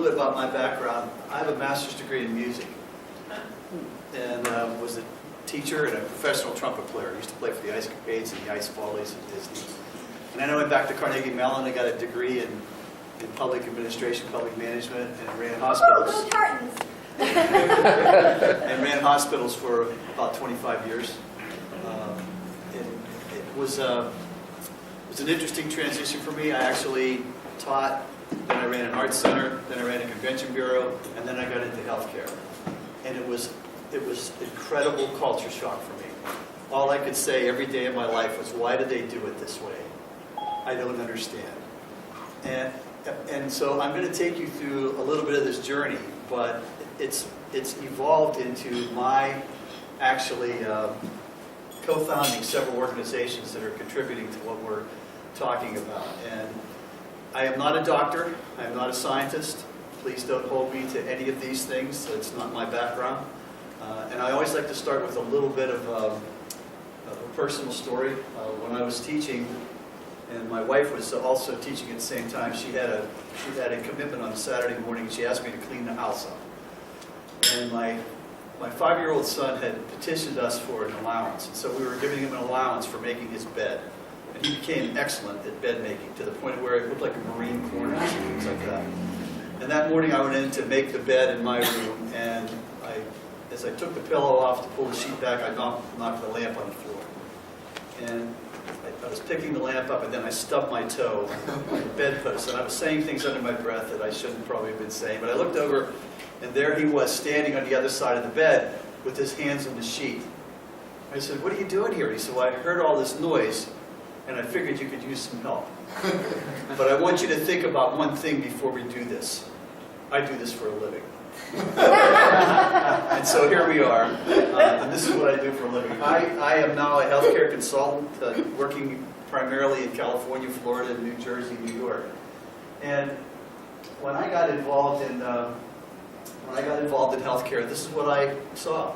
bit about my background. I have a master's degree in music, and was a teacher and a professional trumpet player. I used to play for the Ice Capades and the Ice Follies at Disney. And then I went back to Carnegie Mellon. I got a degree in public administration, public management, and ran hospitals. Go Tartans! And ran hospitals for about 25 years. It was an interesting transition for me. I actually taught, then I ran an arts center, then I ran a convention bureau, and then I got into healthcare. And it was incredible culture shock for me. All I could say every day of my life was, why did they do it this way? I don't understand. And so I'm going to take you through a little bit of this journey, but it's evolved into my actually co-founding several organizations that are contributing to what we're talking about. And I am not a doctor. I am not a scientist. Please don't hold me to any of these things. That's not my background. And I always like to start with a little bit of a personal story. When I was teaching, and my wife was also teaching at the same time, she had a commitment on a Saturday morning. She asked me to clean the house up. And my 5-year-old son had petitioned us for an allowance. And so we were giving him an allowance for making his bed. And he became excellent at bed making, to the point where it looked like a Marine Corps and things like that. And that morning I went in to make the bed in my room, and as I took the pillow off to pull the sheet back, I knocked the lamp on the floor. And I was picking the lamp up, and then I stubbed my toe on the bedpost. And I was saying things under my breath that I shouldn't probably have been saying. But I looked over, and there he was standing on the other side of the bed with his hands on the sheet. I said, "What are you doing here?" He said, "Well, I heard all this noise, and I figured you could use some help. But I want you to think about one thing before we do this. I do this for a living." And so here we are, and this is what I do for a living. I am now a healthcare consultant, working primarily in California, Florida, New Jersey, New York. And when I got involved in healthcare, this is what I saw.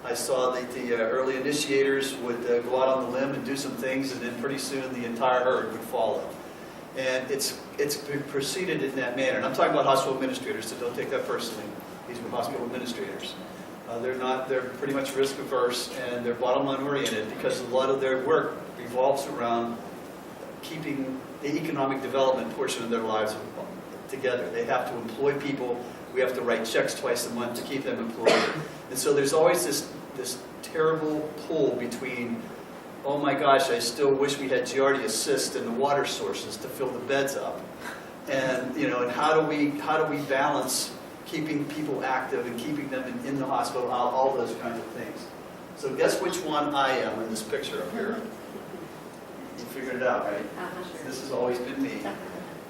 I saw that the early initiators would go out on the limb and do some things, and then pretty soon the entire herd would follow. And it's been proceeded in that manner. And I'm talking about hospital administrators, so don't take that personally. These were hospital administrators. They're pretty much risk averse, and they're bottom line oriented, because a lot of their work revolves around keeping the economic development portion of their lives together. They have to employ people. We have to write checks twice a month to keep them employed. And so there's always this terrible pull between, oh my gosh, I still wish we had Giardia Assist and the water sources to fill the beds up. And and how do we balance keeping people active and keeping them in the hospital, all those kinds of things. So guess which one I am in this picture up here? You figured it out, right? This has always been me.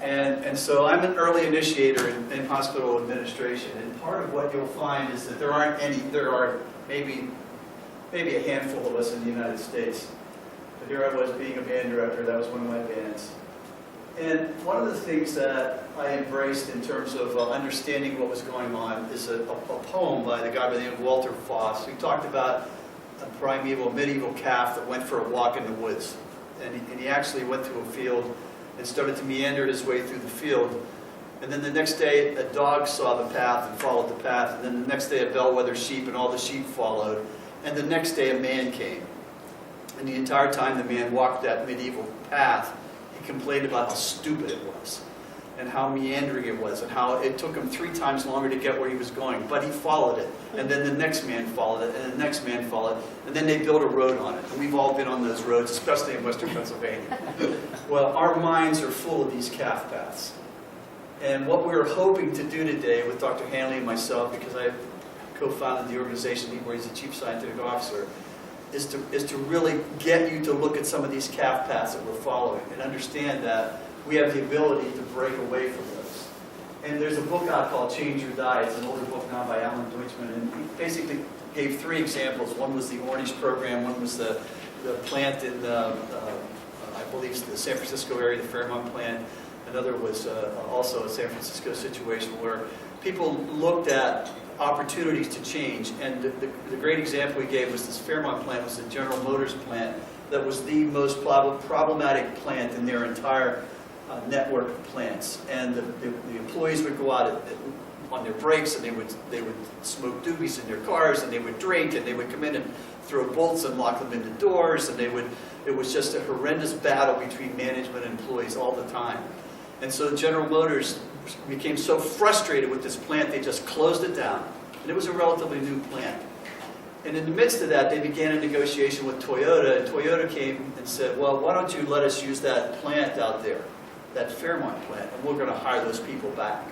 And so I'm an early initiator in hospital administration. And part of what you'll find is that there are maybe a handful of us in the United States. But here I was being a band director. That was one of my bands. And one of the things that I embraced in terms of understanding what was going on is a poem by the guy by the name of Walter Foss, who talked about a medieval calf that went for a walk in the woods. And he actually went through a field and started to meander his way through the field. And then the next day, a dog saw the path and followed the path. And then the next day, a bellwether sheep, and all the sheep followed. And the next day, a man came. And the entire time the man walked that medieval path, he complained about how stupid it was, and how meandering it was, and how it took him 3 times longer to get where he was going. But he followed it. And then the next man followed it, and the next man followed it. And then they built a road on it. And we've all been on those roads, especially in Western Pennsylvania. Well, our minds are full of these calf paths. And what we're hoping to do today with Dr. Hanley and myself, because I co-founded the organization where he's the chief scientific officer, is to really get you to look at some of these calf paths that we're following and understand that we have the ability to break away from those. And there's a book out called Change or Die. It's an older book now by Alan Deutschman, and he basically gave 3 examples. One was the Orange program, one was the plant in, I believe, the San Francisco area, the Fairmont plant. Another was also a San Francisco situation where people looked at opportunities to change. And the great example we gave was this Fairmont plant was the General Motors plant that was the most problematic plant in their entire network of plants. And the employees would go out on their breaks, and they would smoke doobies in their cars, and they would drink, and they would come in and throw bolts and lock them into doors, and it was just a horrendous battle between management and employees all the time. And so General Motors became so frustrated with this plant, they just closed it down. And it was a relatively new plant. And in the midst of that, they began a negotiation with Toyota, and Toyota came and said, well, why don't you let us use that plant out there, that Fairmont plant, and we're going to hire those people back.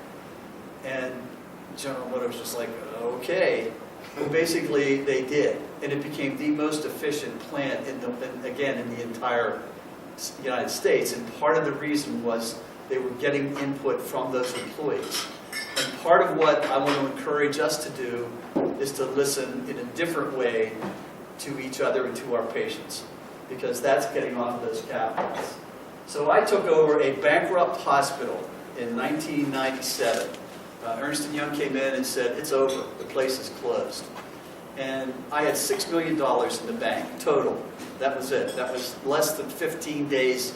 And General Motors was like, okay. Well, basically, they did. And it became the most efficient plant, in the entire United States. And part of the reason was they were getting input from those employees. And part of what I want to encourage us to do is to listen in a different way to each other and to our patients, because that's getting off of those capitals. So I took over a bankrupt hospital in 1997. Ernst & Young came in and said, it's over, the place is closed. And I had $6 million in the bank, total. That was it. That was less than 15 days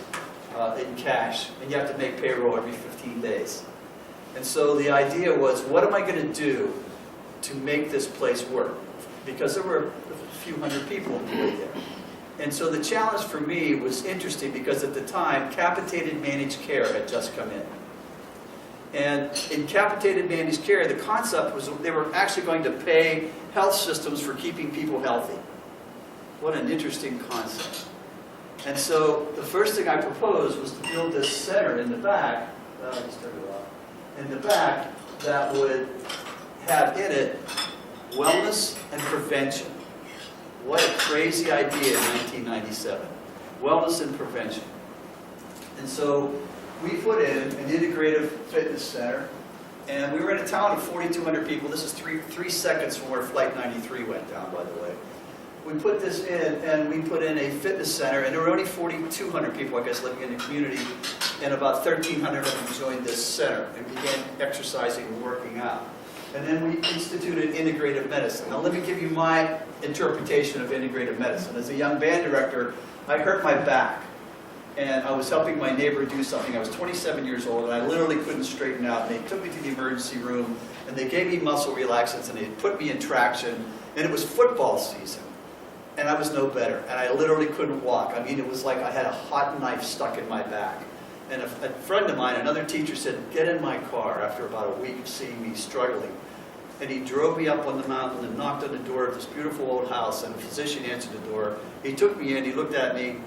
in cash. And you have to make payroll every 15 days. And so the idea was, what am I going to do to make this place work? Because there were a few hundred people employed there. And so the challenge for me was interesting, because at the time, capitated managed care had just come in. And in capitated managed care, the concept was they were actually going to pay health systems for keeping people healthy. What an interesting concept. And so the first thing I proposed was to build this center in the back, that would have in it wellness and prevention. What a crazy idea in 1997. Wellness and prevention. And so we put in an integrative fitness center, and we were in a town of 4,200 people. This is three seconds from where Flight 93 went down, by the way. We put this in, and we put in a fitness center, and there were only 4,200 people, I guess, living in the community, and about 1,300 of them joined this center and began exercising and working out. And then we instituted integrative medicine. Now let me give you my interpretation of integrative medicine. As a young band director, I hurt my back, and I was helping my neighbor do something. I was 27 years old, and I literally couldn't straighten out. And they took me to the emergency room, and they gave me muscle relaxants, and they put me in traction, and it was football season. And I was no better, and I literally couldn't walk. I mean, it was like I had a hot knife stuck in my back. And a friend of mine, another teacher, said, get in my car, after about a week of seeing me struggling. And he drove me up on the mountain and knocked on the door of this beautiful old house, and a physician answered the door. He took me in, he looked at me.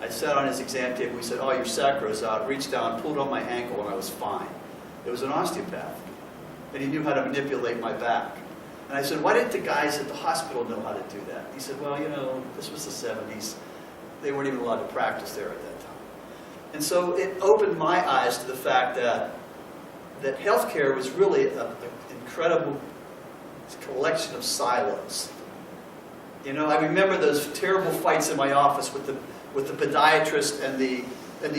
I sat on his exam table, he said, oh, your sacro's out. Reached down, pulled on my ankle, and I was fine. It was an osteopath, and he knew how to manipulate my back. And I said, why didn't the guys at the hospital know how to do that? He said, well, you know, this was the 70s. They weren't even allowed to practice there at that time. And so it opened my eyes to the fact that healthcare was really an incredible collection of silos. You know, I remember those terrible fights in my office with the podiatrist and the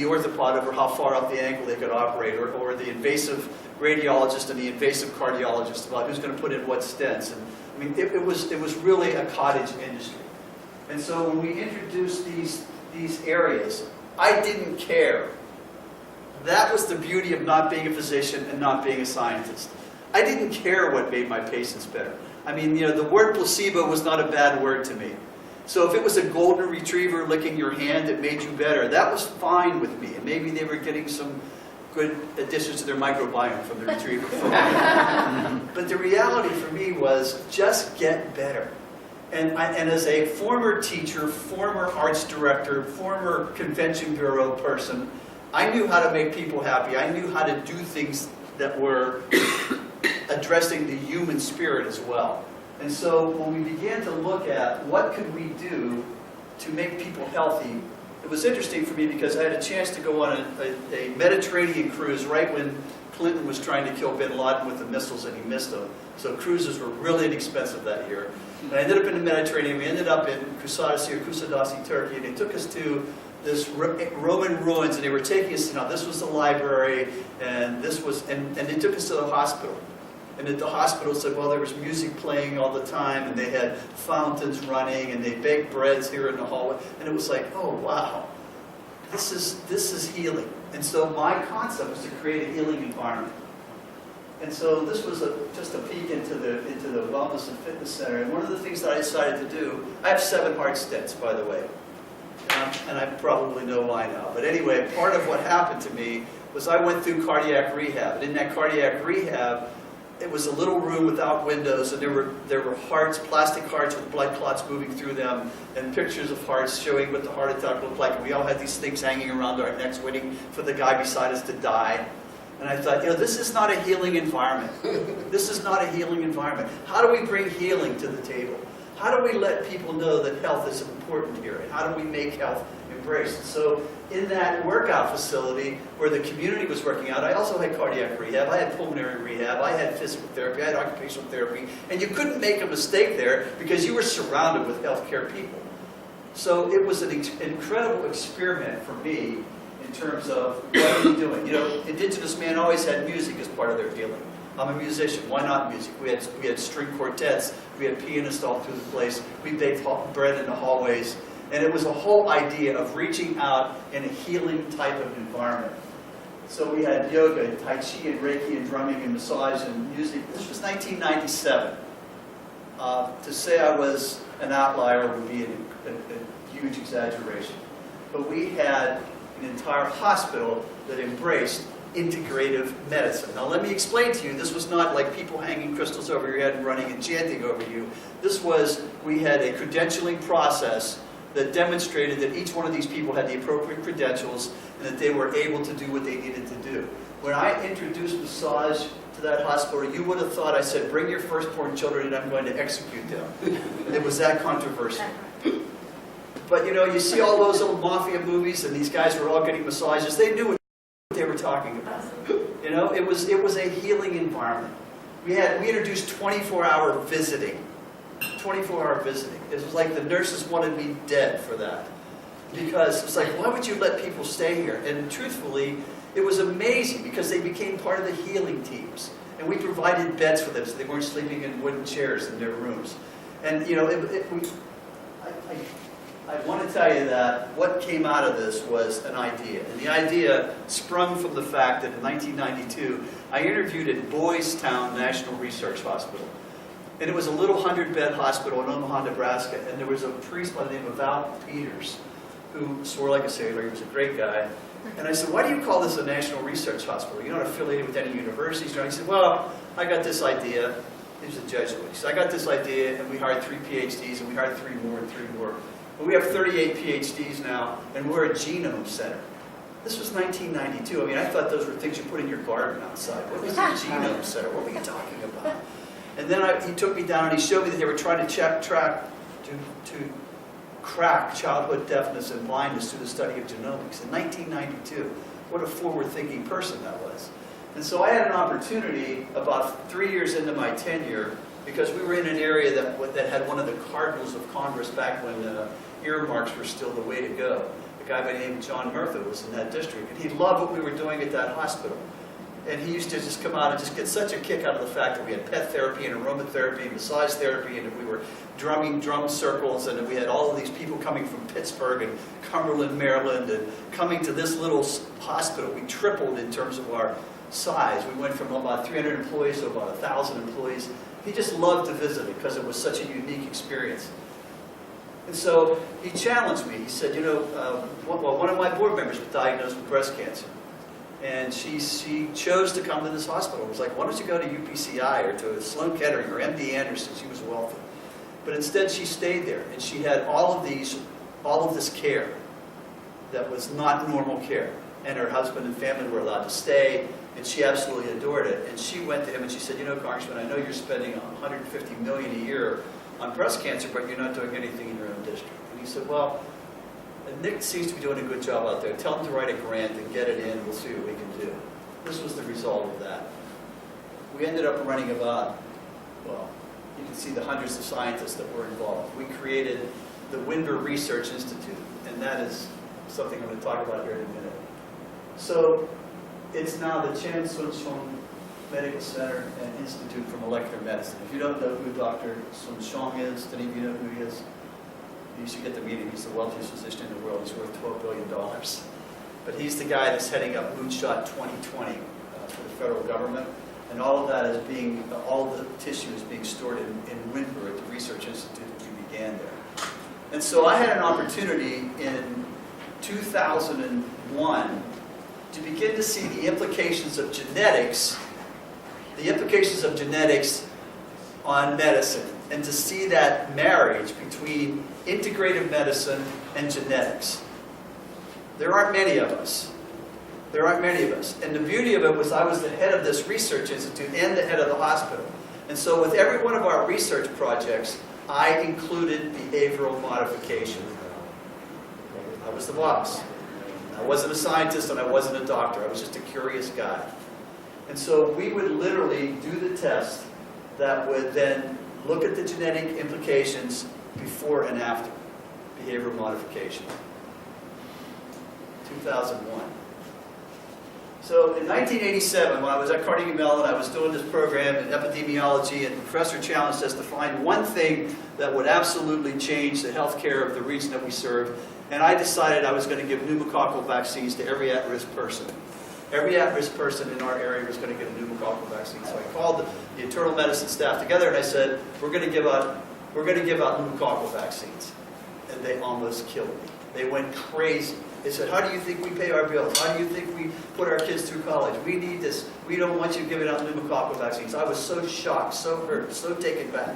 orthopod over how far up the ankle they could operate, or the invasive radiologist and the invasive cardiologist about who's going to put in what stents. And I mean, it was really a cottage industry. And so when we introduced these areas, I didn't care. That was the beauty of not being a physician and not being a scientist. I didn't care what made my patients better. I mean, you know, the word placebo was not a bad word to me. So if it was a golden retriever licking your hand that made you better, that was fine with me. And maybe they were getting some good additions to their microbiome from the retriever. But the reality for me was just get better. And as a former teacher, former arts director, former convention bureau person, I knew how to make people happy. I knew how to do things that were addressing the human spirit as well. And so when we began to look at what could we do to make people healthy, it was interesting for me because I had a chance to go on a Mediterranean cruise right when Clinton was trying to kill bin Laden with the missiles, and he missed them. So cruises were really inexpensive that year. And I ended up in the Mediterranean. We ended up in Kusadasi, Turkey, and they took us to this Roman ruins, and they were taking us, this was the library, and this was, and they took us to the hospital. And at the hospital said, well, there was music playing all the time, and they had fountains running, and they baked breads here in the hallway. And it was like, oh, wow, this is healing. And so my concept was to create a healing environment. And so this was just a peek into the wellness and fitness center. And one of the things that I decided to do, I have 7 heart stents, by the way. And I probably know why now. But anyway, part of what happened to me was I went through cardiac rehab. And in that cardiac rehab, it was a little room without windows, and there were hearts, plastic hearts with blood clots moving through them, and pictures of hearts showing what the heart attack looked like. And we all had these things hanging around our necks waiting for the guy beside us to die. And I thought, this is not a healing environment. This is not a healing environment. How do we bring healing to the table? How do we let people know that health is important here? And how do we make health embraced? So in that workout facility where the community was working out, I also had cardiac rehab, I had pulmonary rehab, I had physical therapy, I had occupational therapy, and you couldn't make a mistake there because you were surrounded with healthcare people. So it was an incredible experiment for me in terms of what are we doing? Indigenous men always had music as part of their healing. I'm a musician. Why not music? We had string quartets. We had pianists all through the place. We baked bread in the hallways. And it was a whole idea of reaching out in a healing type of environment. So we had yoga, and Tai Chi, and Reiki, and drumming, and massage, and music. This was 1997. To say I was an outlier would be a huge exaggeration. But we had an entire hospital that embraced integrative medicine. Now let me explain to you, this was not like people hanging crystals over your head and running and chanting over you. This was, we had a credentialing process that demonstrated that each one of these people had the appropriate credentials and that they were able to do what they needed to do. When I introduced massage to that hospital, you would have thought I said, bring your firstborn children and I'm going to execute them. It was that controversial. But you see all those old mafia movies and these guys were all getting massages. They knew what they were talking about. It was a healing environment. We introduced 24-hour visiting. 24-hour visiting. It was like the nurses wanted me dead for that. Because it's like, why would you let people stay here? And truthfully, it was amazing because they became part of the healing teams. And we provided beds for them so they weren't sleeping in wooden chairs in their rooms. And I want to tell you that what came out of this was an idea. And the idea sprung from the fact that in 1992, I interviewed at Boys Town National Research Hospital. And it was a little 100-bed hospital in Omaha, Nebraska. And there was a priest by the name of Val Peters who swore like a sailor. He was a great guy. And I said, why do you call this a national research hospital? You're not affiliated with any universities. He said, well, I got this idea. He was a Jesuit. He said, I got this idea, and we hired 3 PhDs, and we hired 3 more, and 3 more. But we have 38 PhDs now, and we're a genome center. This was 1992. I mean, I thought those were things you put in your garden outside. What was a genome center? What were you talking about? And then he took me down and he showed me that they were trying to crack childhood deafness and blindness through the study of genomics in 1992. What a forward-thinking person that was. And so I had an opportunity about 3 years into my tenure, because we were in an area that had one of the cardinals of Congress back when earmarks were still the way to go. A guy by the name of John Murtha was in that district, and he loved what we were doing at that hospital. And he used to just come out and just get such a kick out of the fact that we had pet therapy and aromatherapy and massage therapy, and we were drumming drum circles, and we had all of these people coming from Pittsburgh and Cumberland, Maryland, and coming to this little hospital. We tripled in terms of our size. We went from about 300 employees to about 1,000 employees. He just loved to visit it because it was such a unique experience. And so he challenged me. He said, one of my board members was diagnosed with breast cancer. And she chose to come to this hospital. It was like, why don't you go to UPCI or to Sloan Kettering or MD Anderson? She was wealthy. But instead she stayed there, and she had all of this care that was not normal care. And her husband and family were allowed to stay, and she absolutely adored it. And she went to him and she said, Congressman, I know you're spending $150 million a year on breast cancer, but you're not doing anything in your own district. And he said, well, Nick seems to be doing a good job out there. Tell him to write a grant and get it in. We'll see what we can do. This was the result of that. We ended up running about, you can see the hundreds of scientists that were involved. We created the Winder Research Institute, and that is something I'm going to talk about here in a minute. So it's now the Chan Sun Chong Medical Center and Institute for Molecular Medicine. If you don't know who Dr. Sun Chong is, do any of you know who he is? You should get to meet him. He's the wealthiest physician in the world. He's worth $12 billion. but he's the guy that's heading up Moonshot 2020 for the federal government. And all of that is being, all the tissue is being stored in Windber at the Research Institute that we began there. And so I had an opportunity in 2001 to begin to see the implications of genetics, on medicine, and to see that marriage between integrative medicine and genetics. There aren't many of us. There aren't many of us. And the beauty of it was I was the head of this research institute and the head of the hospital. And so with every one of our research projects, I included behavioral modification. I was the boss. I wasn't a scientist and I wasn't a doctor. I was just a curious guy. And so we would literally do the test that would then look at the genetic implications before and after behavioral modification. 2001. So in 1987, when I was at Carnegie Mellon, I was doing this program in epidemiology, and the professor challenged us to find one thing that would absolutely change the healthcare of the region that we serve. And I decided I was going to give pneumococcal vaccines to every at-risk person. Every at-risk person in our area was going to get a pneumococcal vaccine. So I called the internal medicine staff together and I said, we're going to give out pneumococcal vaccines. And they almost killed me. They went crazy. They said, how do you think we pay our bills? How do you think we put our kids through college? We need this. We don't want you giving out pneumococcal vaccines. I was so shocked, so hurt, so taken back.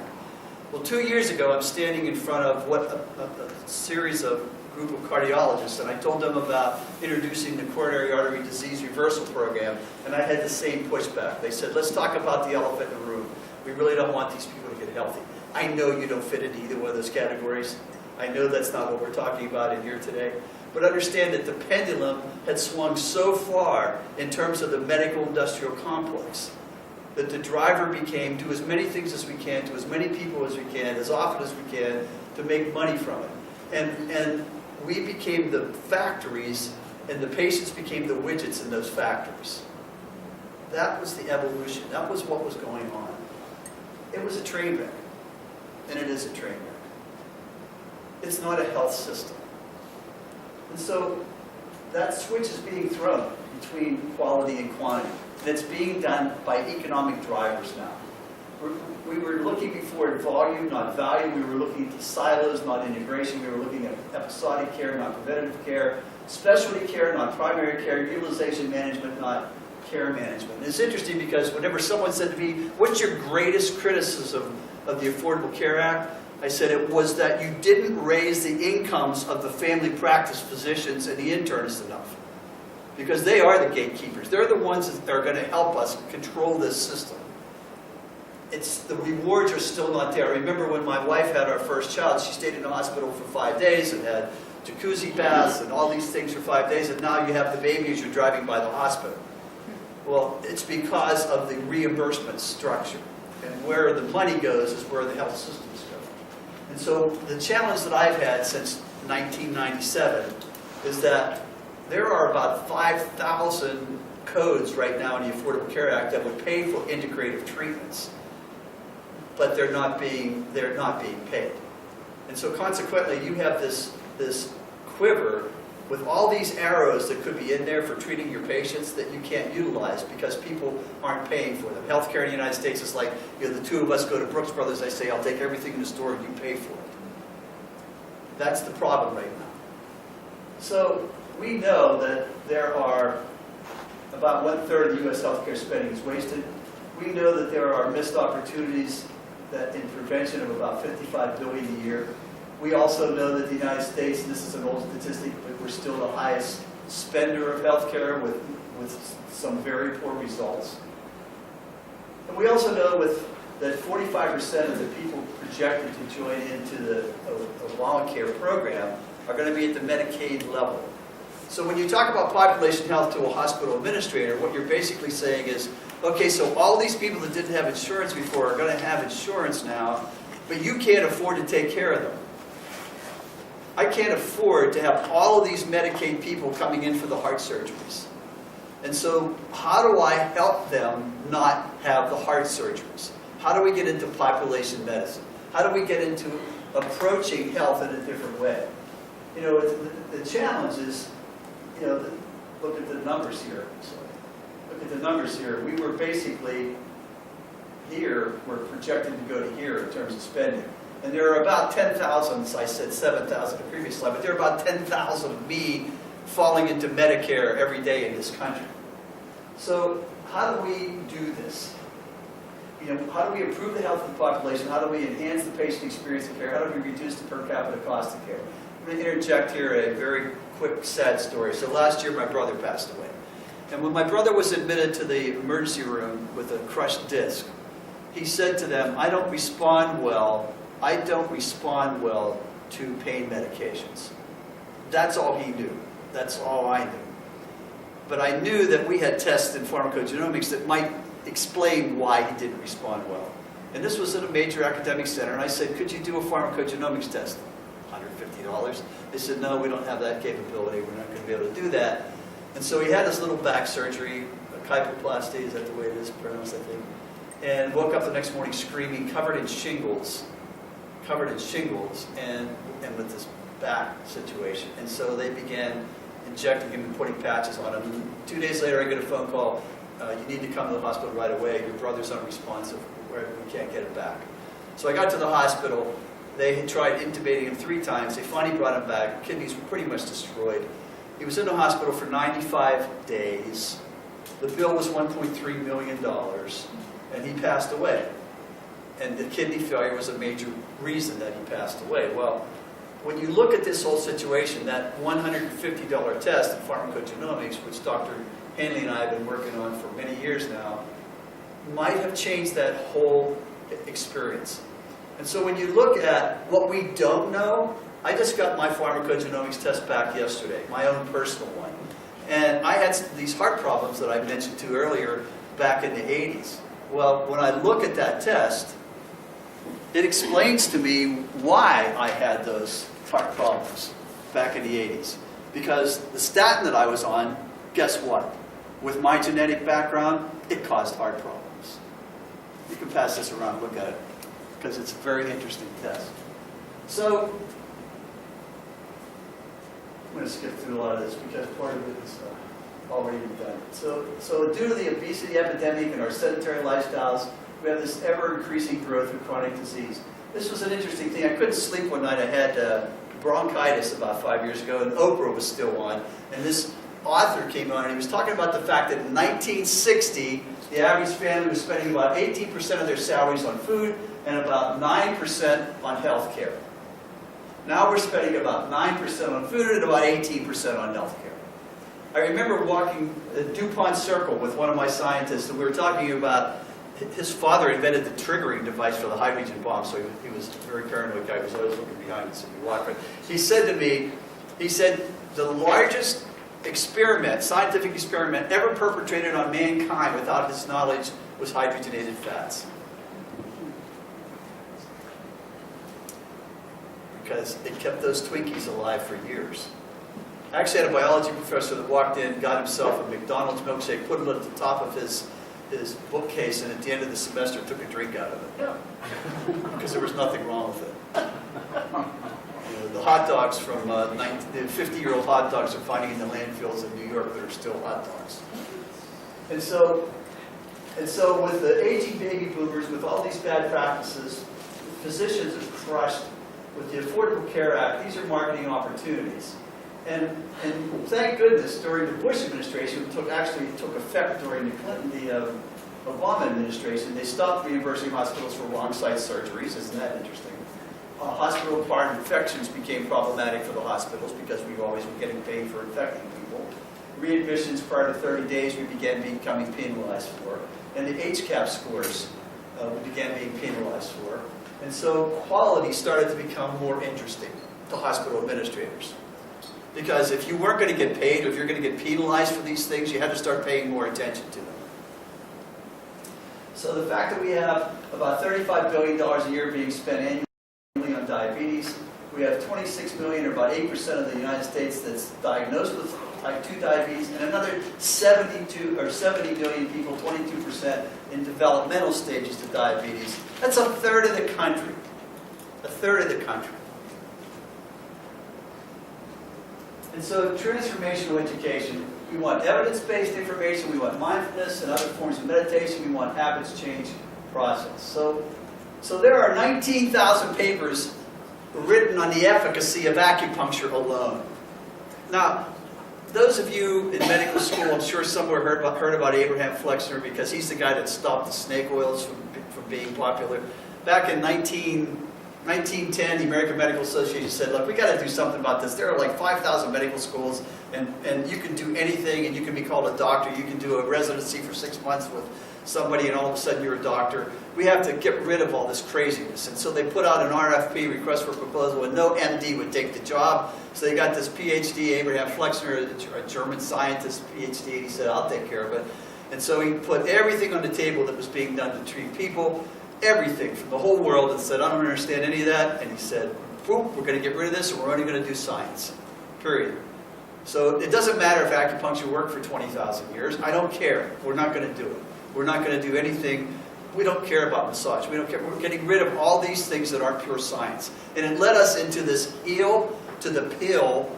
Well, 2 years ago, I'm standing in front of a series of group of cardiologists, and I told them about introducing the coronary artery disease reversal program, and I had the same pushback. They said, let's talk about the elephant in the room. We really don't want these people to get healthy. I know you don't fit into either one of those categories. I know that's not what we're talking about in here today. But understand that the pendulum had swung so far in terms of the medical industrial complex that the driver became do as many things as we can, to as many people as we can, as often as we can, to make money from it. And we became the factories, and the patients became the widgets in those factories. That was the evolution. That was what was going on. It was a train wreck. And it is a train wreck. It's not a health system. And so that switch is being thrown between quality and quantity. And it's being done by economic drivers now. We were looking before at volume, not value. We were looking at silos, not integration. We were looking at episodic care, not preventative care. Specialty care, not primary care. Utilization management, not care management. And it's interesting because whenever someone said to me, what's your greatest criticism of the Affordable Care Act? I said it was that you didn't raise the incomes of the family practice physicians and the internists enough. Because they are the gatekeepers. They're the ones that are going to help us control this system. The rewards are still not there. I remember when my wife had our first child, she stayed in the hospital for 5 days and had jacuzzi baths and all these things for 5 days, and now you have the baby as you're driving by the hospital. Well, it's because of the reimbursement structure. And where the money goes is where the health systems go. And so the challenge that I've had since 1997 is that there are about 5,000 codes right now in the Affordable Care Act that would pay for integrative treatments, but they're not being paid. And so consequently, you have this quiver with all these arrows that could be in there for treating your patients that you can't utilize because people aren't paying for them. Healthcare in the United States is like, the two of us go to Brooks Brothers, I say, I'll take everything in the store and you pay for it. That's the problem right now. So we know that there are about 1/3 of the U.S. healthcare spending is wasted. We know that there are missed opportunities that in prevention of about $55 billion a year. We also know that the United States, and this is an old statistic, but we're still the highest spender of healthcare with some very poor results. And we also know that 45% of the people projected to join into the Obamacare program are going to be at the Medicaid level. So when you talk about population health to a hospital administrator, what you're basically saying is, okay, so all these people that didn't have insurance before are going to have insurance now, but you can't afford to take care of them. I can't afford to have all of these Medicaid people coming in for the heart surgeries. And so how do I help them not have the heart surgeries? How do we get into population medicine? How do we get into approaching health in a different way? The challenge is, numbers here. So look at the numbers here. We were basically here, we're projected to go to here in terms of spending. And there are about 10,000, I said 7,000 the previous slide, but there are about 10,000 of me falling into Medicare every day in this country. So how do we do this? You know, how do we improve the health of the population? How do we enhance the patient experience of care? How do we reduce the per capita cost of care? I'm going to interject here a very quick, sad story. So last year, my brother passed away. And when my brother was admitted to the emergency room with a crushed disc, he said to them, I don't respond well to pain medications. That's all he knew. That's all I knew. But I knew that we had tests in pharmacogenomics that might explain why he didn't respond well. And this was at a major academic center, and I said, could you do a pharmacogenomics test? $150. They said, no, we don't have that capability. We're not going to be able to do that. And so he had his little back surgery, a kyphoplasty, is that the way it is pronounced, I think? And woke up the next morning screaming, covered in shingles, and with this back situation. And so they began injecting him and putting patches on him. And 2 days later, I get a phone call, you need to come to the hospital right away. Your brother's unresponsive. We can't get him back. So I got to the hospital. They had tried intubating him 3 times. They finally brought him back. Kidneys were pretty much destroyed. He was in the hospital for 95 days. The bill was $1.3 million, and he passed away. And the kidney failure was a major reason that he passed away. Well, when you look at this whole situation, that $150 test in pharmacogenomics, which Dr. Hanley and I have been working on for many years now, might have changed that whole experience. And so when you look at what we don't know, I just got my pharmacogenomics test back yesterday, my own personal one. And I had these heart problems that I mentioned to earlier back in the 80s. Well, when I look at that test, it explains to me why I had those heart problems back in the 80s. Because the statin that I was on, guess what? With my genetic background, it caused heart problems. You can pass this around and look at it, because it's a very interesting test. So, I'm going to skip through a lot of this because part of it is already done. So due to the obesity epidemic and our sedentary lifestyles, we have this ever-increasing growth of chronic disease. This was an interesting thing. I couldn't sleep one night. I had bronchitis about 5 years ago, and Oprah was still on. And this author came on, and he was talking about the fact that in 1960, the average family was spending about 18% of their salaries on food and about 9% on health care. Now we're spending about 9% on food and about 18% on health care. I remember walking DuPont Circle with one of my scientists, and we were talking about his father invented the triggering device for the hydrogen bomb, so he was a very paranoid guy. He was always looking behind us if he walked. But he said to me, the largest experiment, scientific experiment ever perpetrated on mankind without his knowledge was hydrogenated fats. Because it kept those Twinkies alive for years. I actually had a biology professor that walked in, got himself a McDonald's milkshake, put it at the top of his bookcase, and at the end of the semester took a drink out of it. Because there was nothing wrong with it. You know, the hot dogs from the 50-year-old hot dogs are finding in the landfills in New York that are still hot dogs. And so with the aging baby boomers, with all these bad practices, physicians are crushed. With the Affordable Care Act, these are marketing opportunities. And thank goodness, during the Bush administration, it took effect during the Obama administration. They stopped reimbursing hospitals for wrong site surgeries. Isn't that interesting? Hospital-acquired infections became problematic for the hospitals because we always were getting paid for infecting people. Readmissions prior to 30 days we began becoming penalized for. And the HCAP scores we began being penalized for. And so quality started to become more interesting to hospital administrators. Because if you weren't going to get paid, or if you're going to get penalized for these things, you had to start paying more attention to them. So the fact that we have about $35 billion a year being spent annually on diabetes, we have 26 million, or about 8% of the United States, that's diagnosed with type 2 diabetes, and another 70 million people, 22%, in developmental stages to diabetes. That's a third of the country. A third of the country. And so transformational education, We want evidence-based information. We want mindfulness and other forms of meditation. We want habits change process. So there are 19,000 papers written on the efficacy of acupuncture alone. Now, those of you in medical school, I'm sure somewhere heard about Abraham Flexner, because he's the guy that stopped the snake oils from being popular. Back in 1910, the American Medical Association said, look, we got to do something about this. There are like 5,000 medical schools, and you can do anything, and you can be called a doctor. You can do a residency for 6 months with somebody, and all of a sudden you're a doctor. We have to get rid of all this craziness. And so they put out an RFP, request for proposal, and no MD would take the job. So they got this PhD, Abraham Flexner, a German scientist, PhD, and he said, I'll take care of it. And so he put everything on the table that was being done to treat people, everything from the whole world, and said, I don't understand any of that. And he said, boop, we're going to get rid of this, and we're only going to do science, period. So it doesn't matter if acupuncture worked for 20,000 years. I don't care. We're not going to do it. We're not going to do anything. We don't care about massage. We don't care. We're getting rid of all these things that aren't pure science. And it led us into this heel to the pill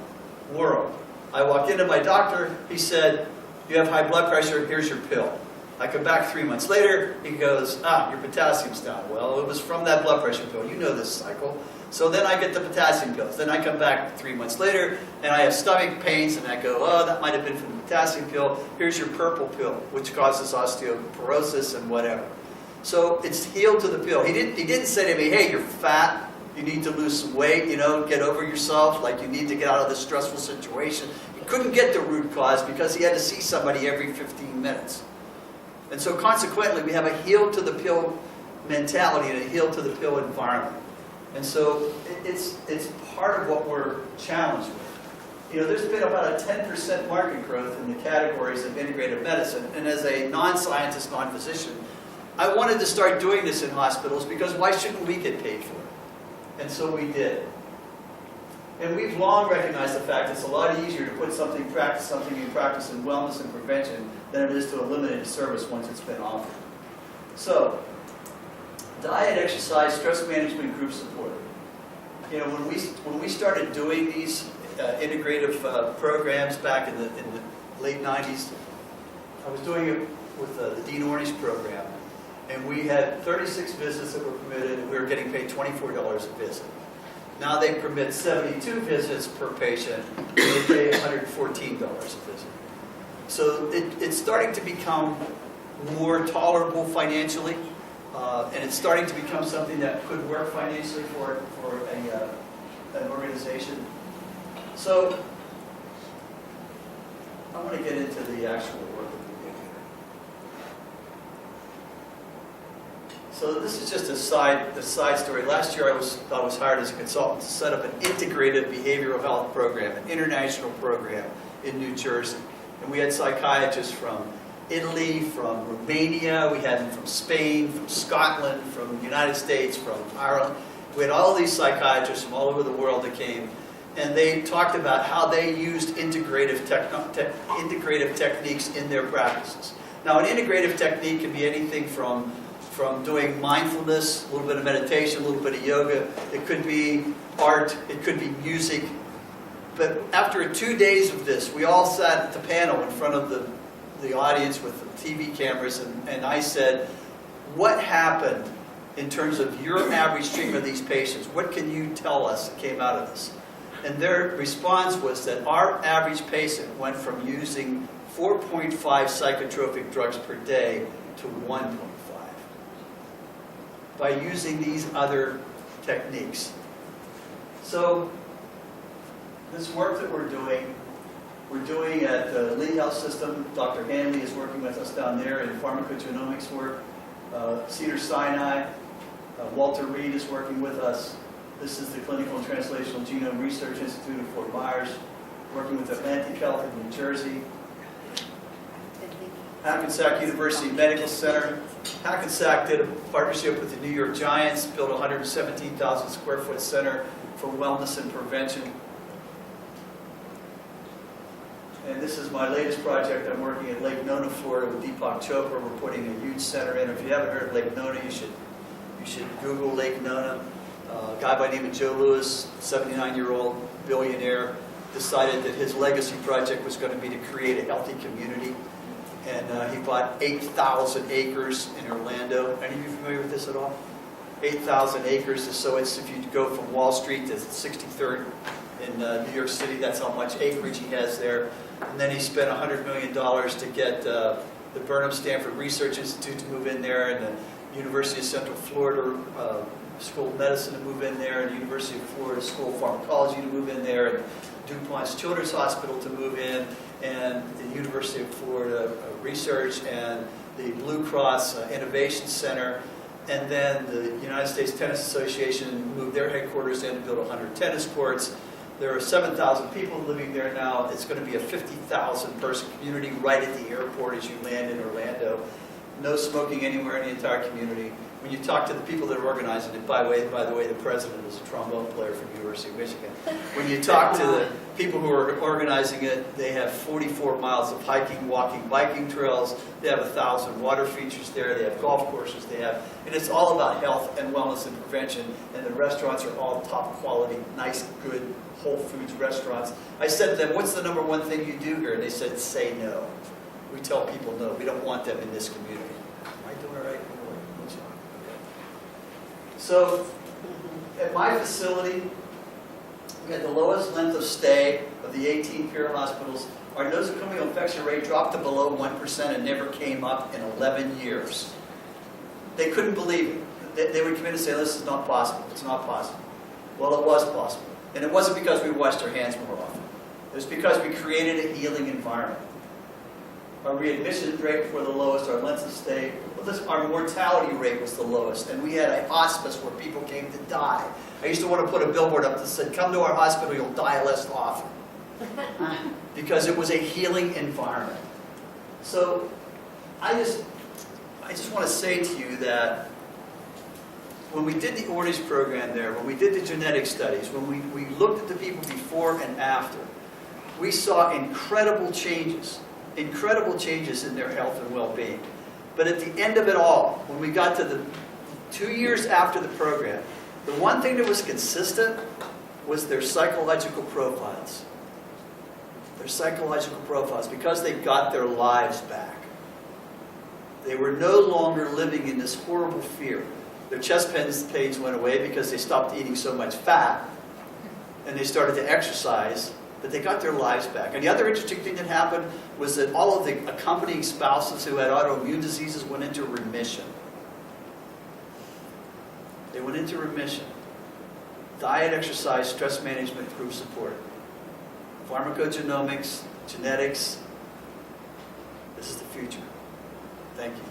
world. I walked into my doctor. He said, you have high blood pressure. Here's your pill. I come back 3 months later. He goes, your potassium's down. Well, it was from that blood pressure pill. You know this cycle. So then I get the potassium pills. Then I come back 3 months later, and I have stomach pains, and I go, oh, that might have been from the potassium pill. Here's your purple pill, which causes osteoporosis and whatever. So it's healed to the pill. He didn't say to me, hey, you're fat, you need to lose some weight, get over yourself, like you need to get out of this stressful situation. He couldn't get the root cause because he had to see somebody every 15 minutes. And so consequently, we have a heal to the pill mentality and a heal to the pill environment. And so it's part of what we're challenged with. There's been about a 10% market growth in the categories of integrative medicine. And as a non-scientist, non-physician, I wanted to start doing this in hospitals because why shouldn't we get paid for it? And so we did. And we've long recognized the fact it's a lot easier to put something in practice in wellness and prevention than it is to eliminate a service once it's been offered. So, diet, exercise, stress management, group support. When we started doing these integrative programs back in the late 90s, I was doing it with the Dean Ornish program, and we had 36 visits that were permitted, and we were getting paid $24 a visit. Now they permit 72 visits per patient, and they pay $114 a visit. So it's starting to become more tolerable financially. And it's starting to become something that could work financially for an organization. So I want to get into the actual work that we do here. So this is just a side story. Last year I was hired as a consultant to set up an integrated behavioral health program, an international program in New Jersey. And we had psychiatrists from Italy, from Romania, we had them from Spain, from Scotland, from the United States, from Ireland. We had all these psychiatrists from all over the world that came, and they talked about how they used integrative techniques in their practices. Now, an integrative technique can be anything from doing mindfulness, a little bit of meditation, a little bit of yoga. It could be art, it could be music. But after 2 days of this, we all sat at the panel in front of the audience with the TV cameras, and I said, what happened in terms of your average treatment of these patients? What can you tell us that came out of this? And their response was that our average patient went from using 4.5 psychotropic drugs per day to 1.5 by using these other techniques. So this work that we're doing at the Lee Health System. Dr. Hanley is working with us down there in pharmacogenomics work. Cedars-Sinai, Walter Reed is working with us. This is the Clinical and Translational Genome Research Institute of Fort Myers, working with Atlantic Health in New Jersey. Hackensack University Medical Center. Hackensack did a partnership with the New York Giants, built a 117,000 square foot center for wellness and prevention. And this is my latest project. I'm working at Lake Nona, Florida with Deepak Chopra. We're putting a huge center in. If you haven't heard of Lake Nona, you should Google Lake Nona. A guy by the name of Joe Lewis, 79-year-old billionaire, decided that his legacy project was going to be to create a healthy community. And he bought 8,000 acres in Orlando. Any of you familiar with this at all? 8,000 acres. So it's, if you go from Wall Street to 63rd in New York City, that's how much acreage he has there. And then he spent $100 million to get the Burnham Stanford Research Institute to move in there, and the University of Central Florida School of Medicine to move in there, and the University of Florida School of Pharmacology to move in there, and DuPont's Children's Hospital to move in, and the University of Florida Research, and the Blue Cross Innovation Center, and then the United States Tennis Association moved their headquarters in to build 100 tennis courts. There are 7,000 people living there now. It's going to be a 50,000 person community right at the airport as you land in Orlando. No smoking anywhere in the entire community. When you talk to the people that are organizing it, by the way, the president is a trombone player from the University of Michigan. When you talk to the people who are organizing it, they have 44 miles of hiking, walking, biking trails. They have 1,000 water features there. They have golf courses. And it's all about health and wellness and prevention. And the restaurants are all top quality, nice, good, Whole Foods restaurants. I said to them, "What's the number one thing you do here?" And they said, "Say no." We tell people no. We don't want them in this community. Am I doing it right? So, at my facility, we had the lowest length of stay of the 18 peer hospitals. Our nosocomial infection rate dropped to below 1% and never came up in 11 years. They couldn't believe it. They would come in and say, "This is not possible. It's not possible." Well, it was possible. And it wasn't because we washed our hands more often. It was because we created a healing environment. Our readmission rate were the lowest, our length of stay, our mortality rate was the lowest, and we had a hospice where people came to die. I used to want to put a billboard up that said, "Come to our hospital, you'll die less often." Because it was a healing environment. So I just want to say to you that when we did the Ornish program there, when we did the genetic studies, when we looked at the people before and after, we saw incredible changes in their health and well-being. But at the end of it all, when we got to the 2 years after the program, the one thing that was consistent was their psychological profiles. Their psychological profiles, because they got their lives back. They were no longer living in this horrible fear. Their chest pains went away because they stopped eating so much fat, and they started to exercise, but they got their lives back. And the other interesting thing that happened was that all of the accompanying spouses who had autoimmune diseases went into remission. They went into remission. Diet, exercise, stress management, group support. Pharmacogenomics, genetics. This is the future. Thank you.